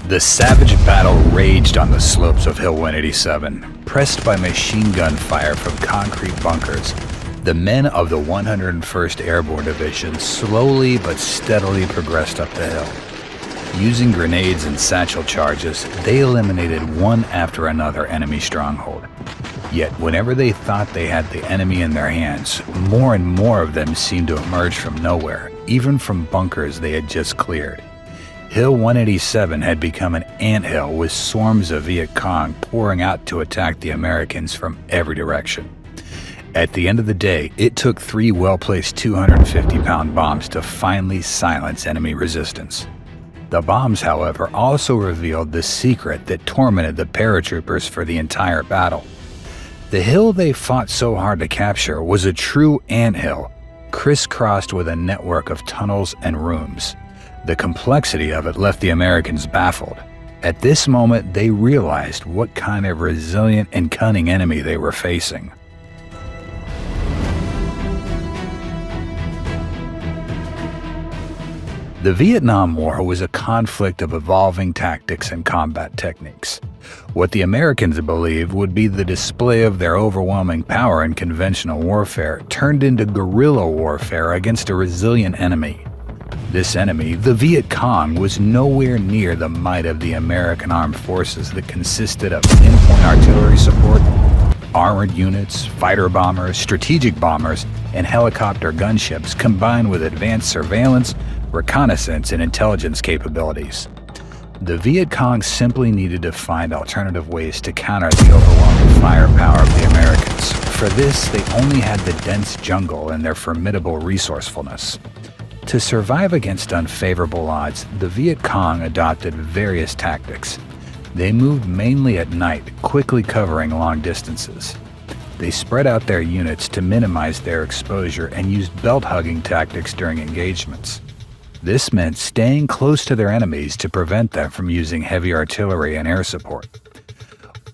The savage battle raged on the slopes of Hill 187. Pressed by machine gun fire from concrete bunkers, the men of the 101st Airborne Division slowly but steadily progressed up the hill. Using grenades and satchel charges, they eliminated one after another enemy stronghold. Yet whenever they thought they had the enemy in their hands, more and more of them seemed to emerge from nowhere, even from bunkers they had just cleared. Hill 187 had become an anthill with swarms of Viet Cong pouring out to attack the Americans from every direction. At the end of the day, it took 3 well-placed 250-pound bombs to finally silence enemy resistance. The bombs, however, also revealed the secret that tormented the paratroopers for the entire battle. The hill they fought so hard to capture was a true anthill, crisscrossed with a network of tunnels and rooms. The complexity of it left the Americans baffled. At this moment, they realized what kind of resilient and cunning enemy they were facing. The Vietnam War was a conflict of evolving tactics and combat techniques. What the Americans believed would be the display of their overwhelming power in conventional warfare turned into guerrilla warfare against a resilient enemy. This enemy, the Viet Cong, was nowhere near the might of the American armed forces that consisted of pinpoint artillery support, armored units, fighter bombers, strategic bombers, and helicopter gunships combined with advanced surveillance, reconnaissance, and intelligence capabilities. The Viet Cong simply needed to find alternative ways to counter the overwhelming firepower of the Americans. For this, they only had the dense jungle and their formidable resourcefulness. To survive against unfavorable odds, the Viet Cong adopted various tactics. They moved mainly at night, quickly covering long distances. They spread out their units to minimize their exposure and used belt-hugging tactics during engagements. This meant staying close to their enemies to prevent them from using heavy artillery and air support.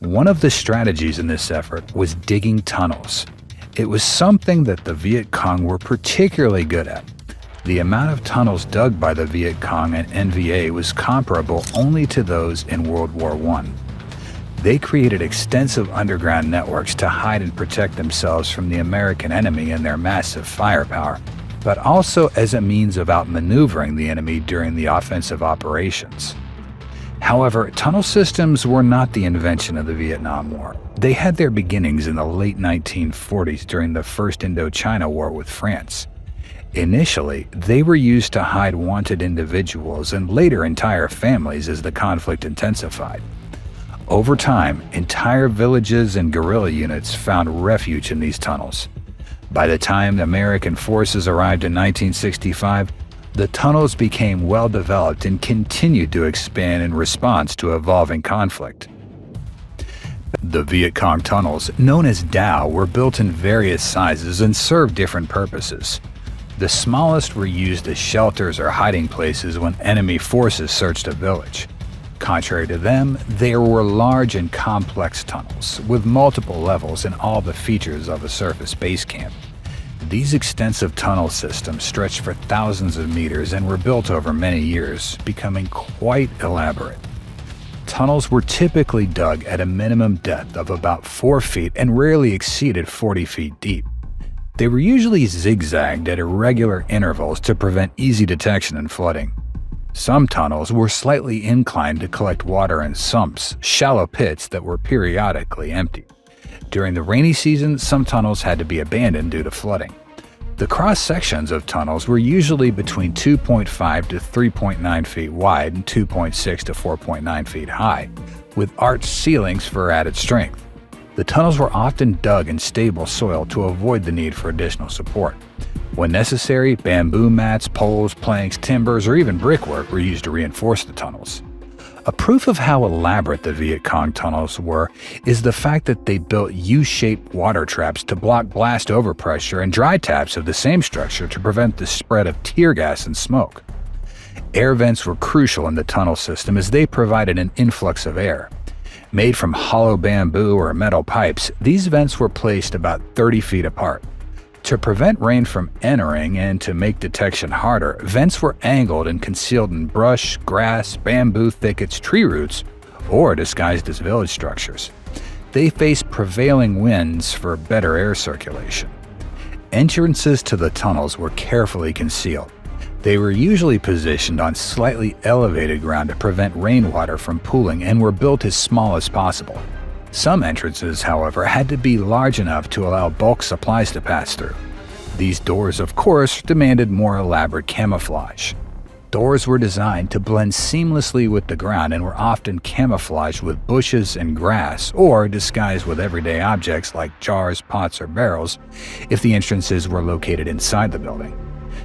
One of the strategies in this effort was digging tunnels. It was something that the Viet Cong were particularly good at. The amount of tunnels dug by the Viet Cong and NVA was comparable only to those in World War I. They created extensive underground networks to hide and protect themselves from the American enemy and their massive firepower, but also as a means of outmaneuvering the enemy during the offensive operations. However, tunnel systems were not the invention of the Vietnam War. They had their beginnings in the late 1940s during the First Indochina War with France. Initially, they were used to hide wanted individuals and later entire families as the conflict intensified. Over time, entire villages and guerrilla units found refuge in these tunnels. By the time the American forces arrived in 1965, the tunnels became well developed and continued to expand in response to evolving conflict. The Viet Cong tunnels, known as Dao, were built in various sizes and served different purposes. The smallest were used as shelters or hiding places when enemy forces searched a village. Contrary to them, there were large and complex tunnels, with multiple levels and all the features of a surface base camp. These extensive tunnel systems stretched for thousands of meters and were built over many years, becoming quite elaborate. Tunnels were typically dug at a minimum depth of about 4 feet and rarely exceeded 40 feet deep. They were usually zigzagged at irregular intervals to prevent easy detection and flooding. Some tunnels were slightly inclined to collect water in sumps, shallow pits that were periodically emptied. During the rainy season, some tunnels had to be abandoned due to flooding. The cross-sections of tunnels were usually between 2.5 to 3.9 feet wide and 2.6 to 4.9 feet high, with arched ceilings for added strength. The tunnels were often dug in stable soil to avoid the need for additional support. When necessary, bamboo mats, poles, planks, timbers, or even brickwork were used to reinforce the tunnels. A proof of how elaborate the Viet Cong tunnels were is the fact that they built U-shaped water traps to block blast overpressure and dry taps of the same structure to prevent the spread of tear gas and smoke. Air vents were crucial in the tunnel system as they provided an influx of air. Made from hollow bamboo or metal pipes, these vents were placed about 30 feet apart. To prevent rain from entering and to make detection harder, vents were angled and concealed in brush, grass, bamboo thickets, tree roots, or disguised as village structures. They faced prevailing winds for better air circulation. Entrances to the tunnels were carefully concealed. They were usually positioned on slightly elevated ground to prevent rainwater from pooling and were built as small as possible. Some entrances, however, had to be large enough to allow bulk supplies to pass through. These doors, of course, demanded more elaborate camouflage. Doors were designed to blend seamlessly with the ground and were often camouflaged with bushes and grass or disguised with everyday objects like jars, pots, or barrels if the entrances were located inside the building.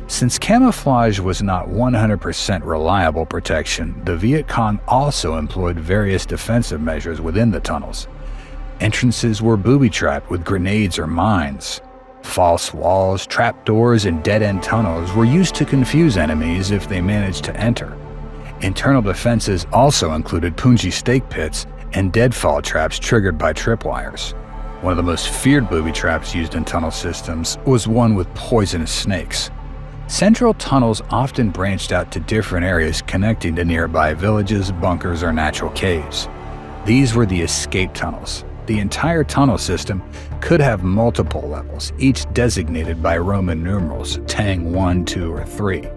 Since camouflage was not 100% reliable protection, the Viet Cong also employed various defensive measures within the tunnels. Entrances were booby-trapped with grenades or mines. False walls, trapdoors, and dead-end tunnels were used to confuse enemies if they managed to enter. Internal defenses also included punji stake pits and deadfall traps triggered by tripwires. One of the most feared booby traps used in tunnel systems was one with poisonous snakes. Central tunnels often branched out to different areas connecting to nearby villages, bunkers, or natural caves. These were the escape tunnels. The entire tunnel system could have multiple levels, each designated by Roman numerals, Tang 1, 2, or 3.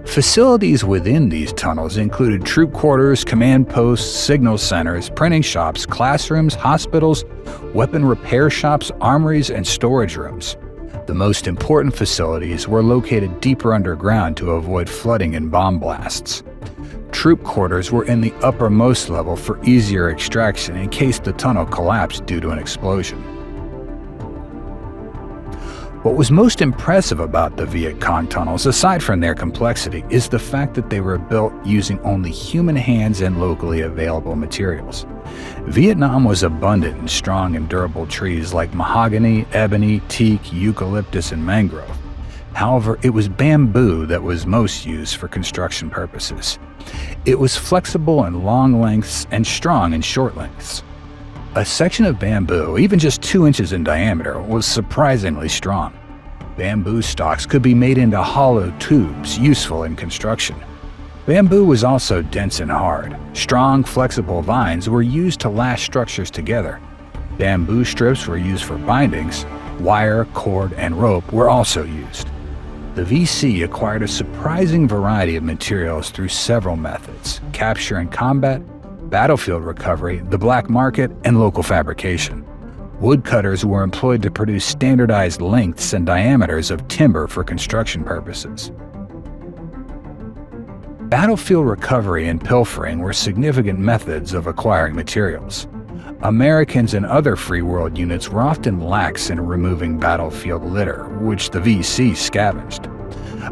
Facilities within these tunnels included troop quarters, command posts, signal centers, printing shops, classrooms, hospitals, weapon repair shops, armories, and storage rooms. The most important facilities were located deeper underground to avoid flooding and bomb blasts. Troop quarters were in the uppermost level for easier extraction in case the tunnel collapsed due to an explosion. What was most impressive about the Viet Cong tunnels, aside from their complexity, is the fact that they were built using only human hands and locally available materials. Vietnam was abundant in strong and durable trees like mahogany, ebony, teak, eucalyptus, and mangrove. However, it was bamboo that was most used for construction purposes. It was flexible in long lengths and strong in short lengths. A section of bamboo, even just 2 inches in diameter, was surprisingly strong. Bamboo stalks could be made into hollow tubes, useful in construction. Bamboo was also dense and hard. Strong, flexible vines were used to lash structures together. Bamboo strips were used for bindings. Wire, cord, and rope were also used. The VC acquired a surprising variety of materials through several methods: capture and combat, battlefield recovery, the black market, and local fabrication. Woodcutters were employed to produce standardized lengths and diameters of timber for construction purposes. Battlefield recovery and pilfering were significant methods of acquiring materials. Americans and other free world units were often lax in removing battlefield litter, which the VC scavenged.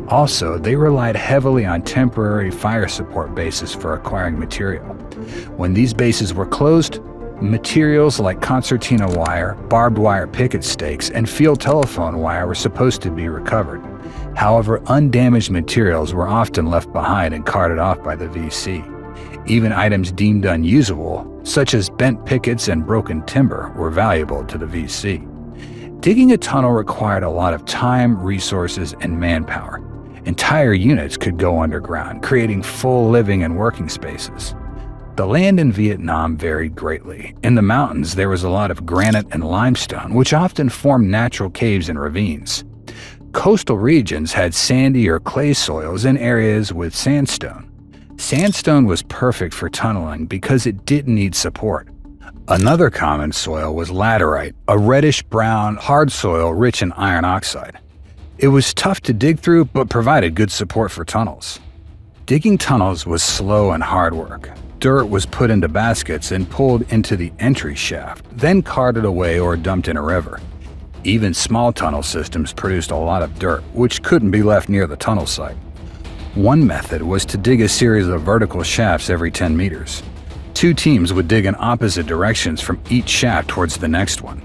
Also, they relied heavily on temporary fire support bases for acquiring material. When these bases were closed, materials like concertina wire, barbed wire picket stakes, and field telephone wire were supposed to be recovered. However, undamaged materials were often left behind and carted off by the VC. Even items deemed unusable, such as bent pickets and broken timber, were valuable to the VC. Digging a tunnel required a lot of time, resources, and manpower. Entire units could go underground, creating full living and working spaces. The land in Vietnam varied greatly. In the mountains, there was a lot of granite and limestone, which often formed natural caves and ravines. Coastal regions had sandy or clay soils in areas with sandstone. Sandstone was perfect for tunneling because it didn't need support. Another common soil was laterite, a reddish-brown, hard soil rich in iron oxide. It was tough to dig through, but provided good support for tunnels. Digging tunnels was slow and hard work. Dirt was put into baskets and pulled into the entry shaft, then carted away or dumped in a river. Even small tunnel systems produced a lot of dirt, which couldn't be left near the tunnel site. One method was to dig a series of vertical shafts every 10 meters. 2 teams would dig in opposite directions from each shaft towards the next one.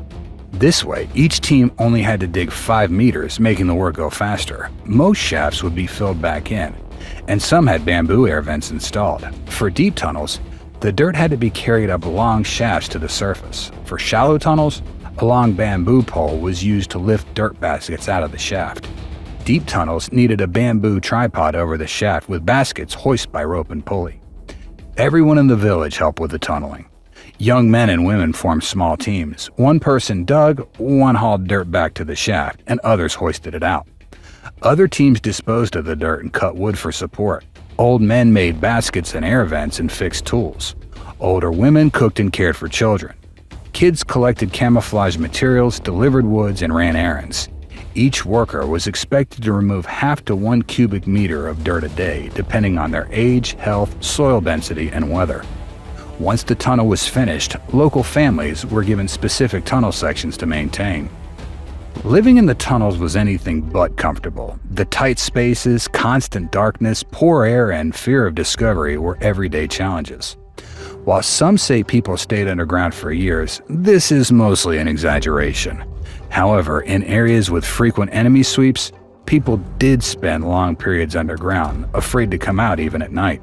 This way, each team only had to dig 5 meters, making the work go faster. Most shafts would be filled back in, and some had bamboo air vents installed. For deep tunnels, the dirt had to be carried up long shafts to the surface. For shallow tunnels, A long bamboo pole was used to lift dirt baskets out of the shaft. Deep tunnels needed a bamboo tripod over the shaft with baskets hoisted by rope and pulley. Everyone in the village helped with the tunneling. Young men and women formed small teams. One person dug, one hauled dirt back to the shaft, and others hoisted it out. Other teams disposed of the dirt and cut wood for support. Old men made baskets and air vents and fixed tools. Older women cooked and cared for children. Kids collected camouflage materials, delivered woods, and ran errands. Each worker was expected to remove half to 1 cubic meter of dirt a day, depending on their age, health, soil density, and weather. Once the tunnel was finished, local families were given specific tunnel sections to maintain. Living in the tunnels was anything but comfortable. The tight spaces, constant darkness, poor air, and fear of discovery were everyday challenges. While some say people stayed underground for years, this is mostly an exaggeration. However, in areas with frequent enemy sweeps, people did spend long periods underground, afraid to come out even at night.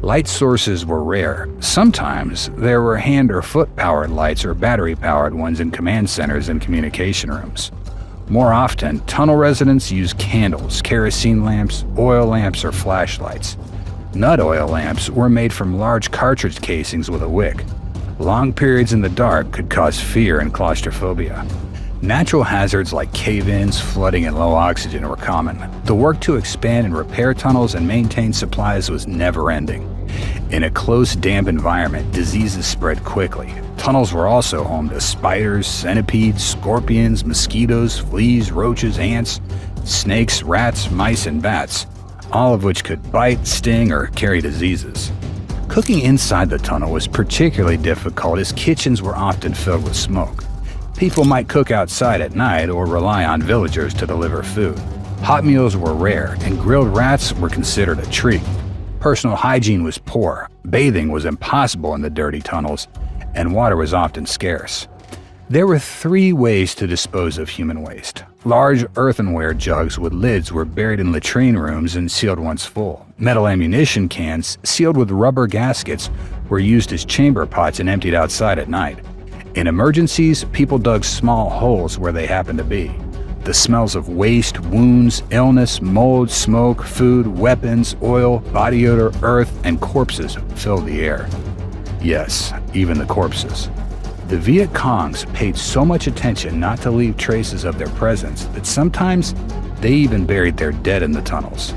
Light sources were rare. Sometimes there were hand or foot-powered lights or battery-powered ones in command centers and communication rooms. More often, tunnel residents used candles, kerosene lamps, oil lamps, or flashlights. Nut oil lamps were made from large cartridge casings with a wick. Long periods in the dark could cause fear and claustrophobia. Natural hazards like cave-ins, flooding, and low oxygen were common. The work to expand and repair tunnels and maintain supplies was never-ending. In a close, damp environment, diseases spread quickly. Tunnels were also home to spiders, centipedes, scorpions, mosquitoes, fleas, roaches, ants, snakes, rats, mice, and bats, all of which could bite, sting, or carry diseases. Cooking inside the tunnel was particularly difficult as kitchens were often filled with smoke. People might cook outside at night or rely on villagers to deliver food. Hot meals were rare, and grilled rats were considered a treat. Personal hygiene was poor, bathing was impossible in the dirty tunnels, and water was often scarce. There were 3 ways to dispose of human waste. Large earthenware jugs with lids were buried in latrine rooms and sealed once full. Metal ammunition cans, sealed with rubber gaskets, were used as chamber pots and emptied outside at night. In emergencies, people dug small holes where they happened to be. The smells of waste, wounds, illness, mold, smoke, food, weapons, oil, body odor, earth, and corpses filled the air. Yes, even the corpses. The Viet Congs paid so much attention not to leave traces of their presence that sometimes they even buried their dead in the tunnels.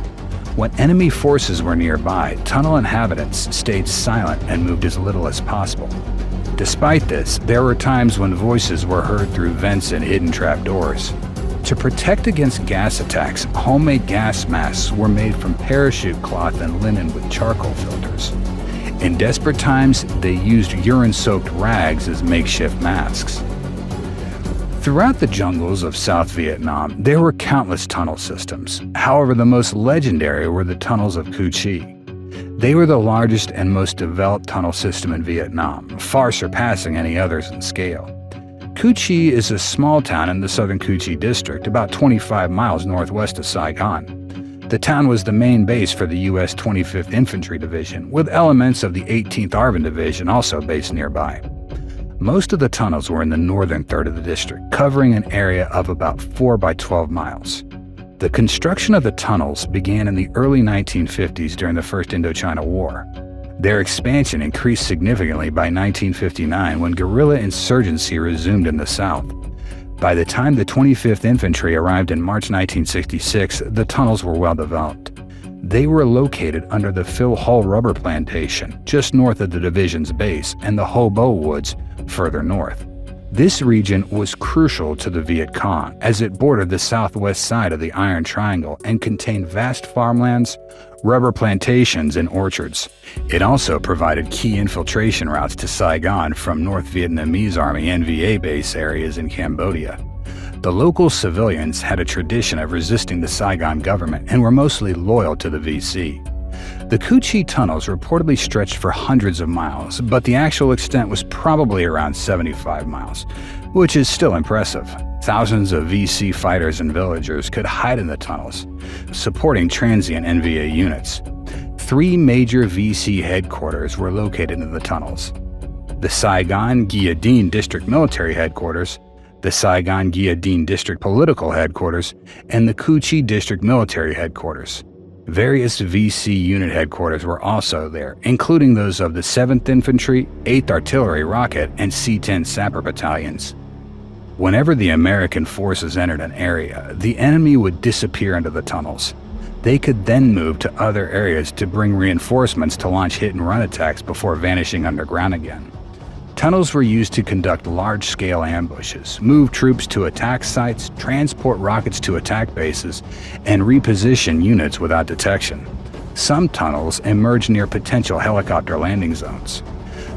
When enemy forces were nearby, tunnel inhabitants stayed silent and moved as little as possible. Despite this, there were times when voices were heard through vents and hidden trapdoors. To protect against gas attacks, homemade gas masks were made from parachute cloth and linen with charcoal filters. In desperate times, they used urine-soaked rags as makeshift masks. Throughout the jungles of South Vietnam, there were countless tunnel systems. However, the most legendary were the tunnels of Cu Chi. They were the largest and most developed tunnel system in Vietnam, far surpassing any others in scale. Cu Chi is a small town in the southern Cu Chi district, about 25 miles northwest of Saigon. The town was the main base for the U.S. 25th Infantry Division, with elements of the 18th Airborne Division also based nearby. Most of the tunnels were in the northern third of the district, covering an area of about 4 by 12 miles. The construction of the tunnels began in the early 1950s during the First Indochina War. Their expansion increased significantly by 1959 when guerrilla insurgency resumed in the south. By the time the 25th Infantry arrived in March 1966, the tunnels were well developed. They were located under the Phil Hull rubber plantation, just north of the division's base, and the Ho Bo Woods, further north. This region was crucial to the Viet Cong, as it bordered the southwest side of the Iron Triangle and contained vast farmlands, rubber plantations, and orchards. It also provided key infiltration routes to Saigon from North Vietnamese Army NVA base areas in Cambodia. The local civilians had a tradition of resisting the Saigon government and were mostly loyal to the VC. The Cu Chi tunnels reportedly stretched for hundreds of miles, but the actual extent was probably around 75 miles, which is still impressive. Thousands of VC fighters and villagers could hide in the tunnels, supporting transient NVA units. 3 major VC headquarters were located in the tunnels. The Saigon Gia Dinh District Military Headquarters, the Saigon Gia Dinh District Political Headquarters, and the Cu Chi District Military Headquarters. Various VC unit headquarters were also there, including those of the 7th Infantry, 8th Artillery Rocket, and C-10 Sapper Battalions. Whenever the American forces entered an area, the enemy would disappear into the tunnels. They could then move to other areas to bring reinforcements to launch hit-and-run attacks before vanishing underground again. Tunnels were used to conduct large-scale ambushes, move troops to attack sites, transport rockets to attack bases, and reposition units without detection. Some tunnels emerged near potential helicopter landing zones.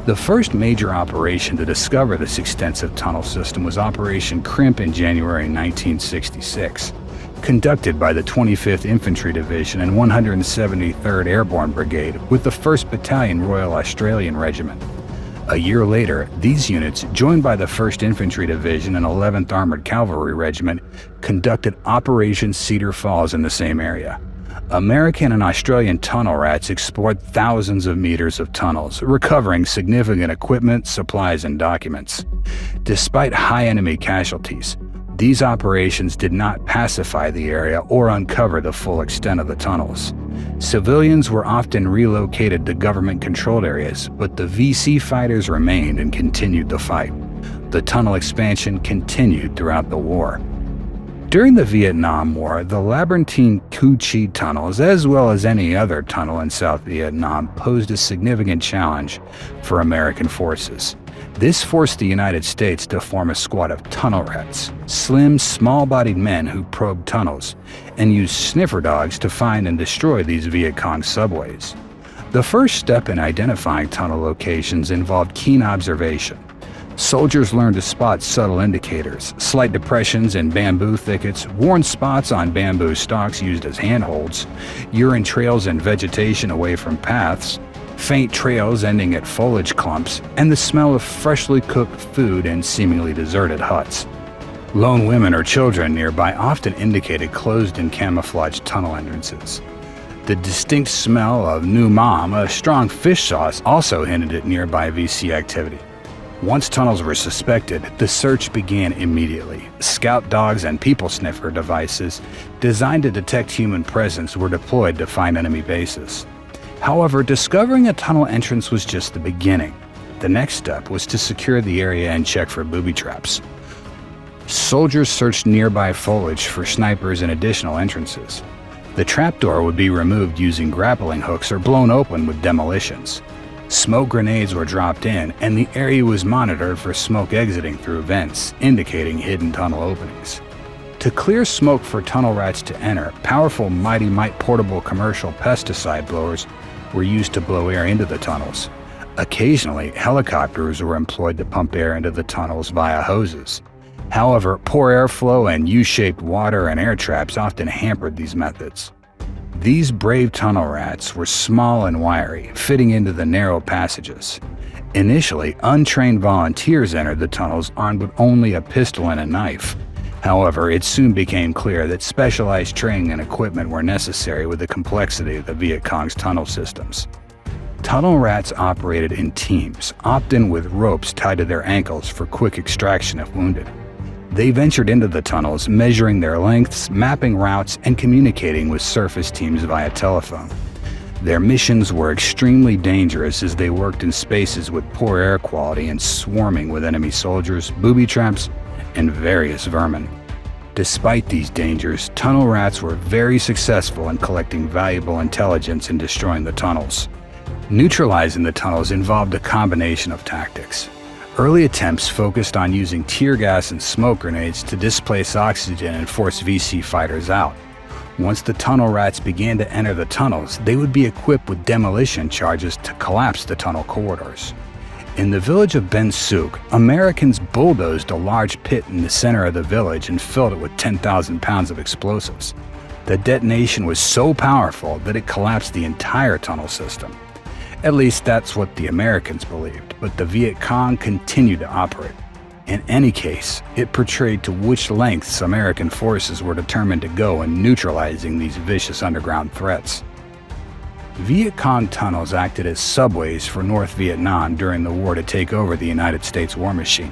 The first major operation to discover this extensive tunnel system was Operation Crimp in January 1966, conducted by the 25th Infantry Division and 173rd Airborne Brigade with the 1st Battalion Royal Australian Regiment. A year later, these units, joined by the 1st Infantry Division and 11th Armored Cavalry Regiment, conducted Operation Cedar Falls in the same area. American and Australian tunnel rats explored thousands of meters of tunnels, recovering significant equipment, supplies, and documents. Despite high enemy casualties, these operations did not pacify the area or uncover the full extent of the tunnels. Civilians were often relocated to government-controlled areas, but the VC fighters remained and continued the fight. The tunnel expansion continued throughout the war. During the Vietnam War, the labyrinthine Cu Chi tunnels, as well as any other tunnel in South Vietnam, posed a significant challenge for American forces. This forced the United States to form a squad of tunnel rats, slim, small-bodied men who probed tunnels, and used sniffer dogs to find and destroy these Viet Cong subways. The first step in identifying tunnel locations involved keen observation. Soldiers learned to spot subtle indicators, slight depressions in bamboo thickets, worn spots on bamboo stalks used as handholds, urine trails and vegetation away from paths, faint trails ending at foliage clumps, and the smell of freshly cooked food in seemingly deserted huts. Lone women or children nearby often indicated closed and camouflaged tunnel entrances. The distinct smell of new mom, a strong fish sauce, also hinted at nearby VC activity. Once tunnels were suspected, the search began immediately. Scout dogs and people sniffer devices designed to detect human presence were deployed to find enemy bases. However, discovering a tunnel entrance was just the beginning. The next step was to secure the area and check for booby traps. Soldiers searched nearby foliage for snipers and additional entrances. The trapdoor would be removed using grappling hooks or blown open with demolitions. Smoke grenades were dropped in, and the area was monitored for smoke exiting through vents, indicating hidden tunnel openings. To clear smoke for tunnel rats to enter, powerful Mighty Mite portable commercial pesticide blowers were used to blow air into the tunnels. Occasionally, helicopters were employed to pump air into the tunnels via hoses. However, poor airflow and U-shaped water and air traps often hampered these methods. These brave tunnel rats were small and wiry, fitting into the narrow passages. Initially, untrained volunteers entered the tunnels armed with only a pistol and a knife. However, it soon became clear that specialized training and equipment were necessary with the complexity of the Viet Cong's tunnel systems. Tunnel rats operated in teams, often with ropes tied to their ankles for quick extraction if wounded. They ventured into the tunnels, measuring their lengths, mapping routes, and communicating with surface teams via telephone. Their missions were extremely dangerous as they worked in spaces with poor air quality and swarming with enemy soldiers, booby traps, and various vermin. Despite these dangers, tunnel rats were very successful in collecting valuable intelligence and destroying the tunnels. Neutralizing the tunnels involved a combination of tactics. Early attempts focused on using tear gas and smoke grenades to displace oxygen and force VC fighters out. Once the tunnel rats began to enter the tunnels, they would be equipped with demolition charges to collapse the tunnel corridors. In the village of Ben Suc, Americans bulldozed a large pit in the center of the village and filled it with 10,000 pounds of explosives. The detonation was so powerful that it collapsed the entire tunnel system. At least that's what the Americans believed, but the Viet Cong continued to operate. In any case, it portrayed to which lengths American forces were determined to go in neutralizing these vicious underground threats. Viet Cong tunnels acted as subways for North Vietnam during the war to take over the United States war machine.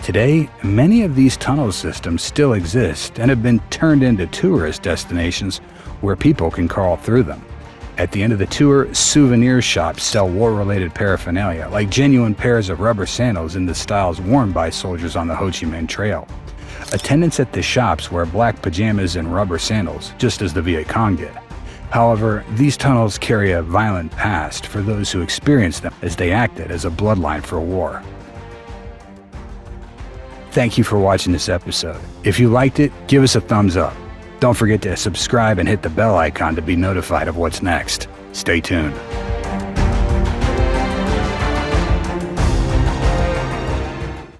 Today, many of these tunnel systems still exist and have been turned into tourist destinations where people can crawl through them. At the end of the tour, souvenir shops sell war-related paraphernalia, like genuine pairs of rubber sandals in the styles worn by soldiers on the Ho Chi Minh Trail. Attendants at the shops wear black pajamas and rubber sandals, just as the Viet Cong did. However, these tunnels carry a violent past for those who experienced them, as they acted as a bloodline for war. Thank you for watching this episode. If you liked it, give us a thumbs up. Don't forget to subscribe and hit the bell icon to be notified of what's next. Stay tuned.